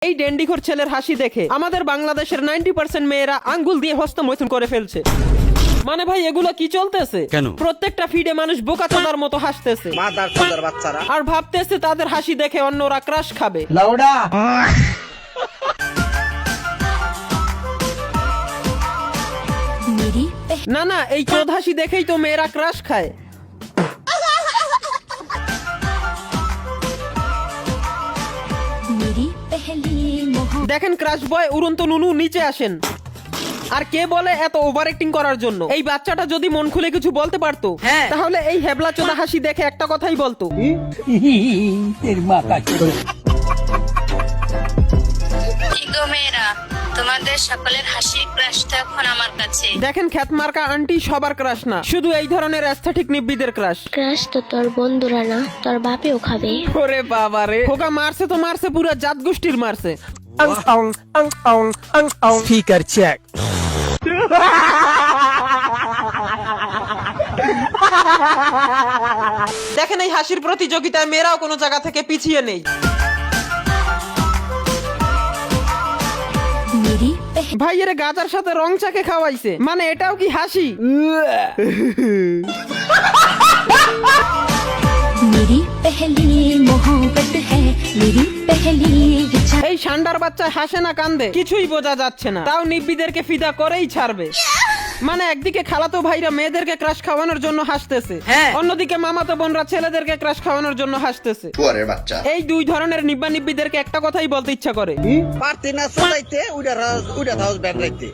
এই ডেন্ডিখোর ছেলের হাসি দেখে আমাদের বাংলাদেশের 90% মেয়েরা আঙ্গুল দিয়ে হস্তমৈথুন করে ফেলছে। মানে ভাই এগুলো কি চলতেছে? কেন? প্রত্যেকটা ফিডে মানুষ বোকাচোদার মতো হাসতেছে আর ভাবতেছে তাদের হাসি দেখে অন্যরা ক্রাশ খাবে। লাউডা না না, এই চোদ হাসি দেখেই তো মেয়েরা ক্রাশ খায়। দেখেন ক্রাশ বয় উড়ন্ত নুনু নিচে আসেন। আর কে বলে এত ওভার অ্যাক্টিং করার জন্য? এই বাচ্চাটা যদি মন খুলে কিছু বলতে পারতো তাহলে এই হেবলা চোদা হাসি দেখে একটা কথাই বলতো। মেয়েরা তোমাদের সকলের হাসি ক্রাশ তো এখন আমার কাছে। দেখেন খ্যাতমার্কা আন্টি সবার ক্রাশ না, শুধু এই ধরনের অ্যাস্থেটিক নিব্বিদের ক্রাশ। ক্রাশ তো তোর বন্ধুরা না, তোর বাপেও খাবে। ওরে বাবা রে, খোকা মারছে তো মারছে, পুরা জাত গোষ্ঠীর মারছে। Speaker check. দেখেন এই হাসির প্রতিযোগিতায় মেয়েরাও কোনো জায়গা থেকে পিছিয়ে নেই। ভাইয়ের গাজার সাথে রং চাকে খাওয়াইছে, মানে এটাও কি হাসি? এই ষান্ডার বাচ্চা হাসে না কান্দে কিছুই বোঝা যাচ্ছে না, তাও নিব্বিদেরকে ফিদা করেই ছাড়বে। মানে একদিকে খালাতো ভাইরা মেয়েদেরকে ক্রাশ খাওয়ানোর জন্য হাসতেছে, অন্যদিকে মামাতো বোনরা ছেলেদেরকে ক্রাশ খাওয়ানোর জন্য হাসতেছে। এই দুই ধরনের নিব্বা নিব্বিদেরকে একটা কথাই বলতে ইচ্ছা করে, পারতি না চলাইতে উড়া হাউস ব্যান্ড রাইতে।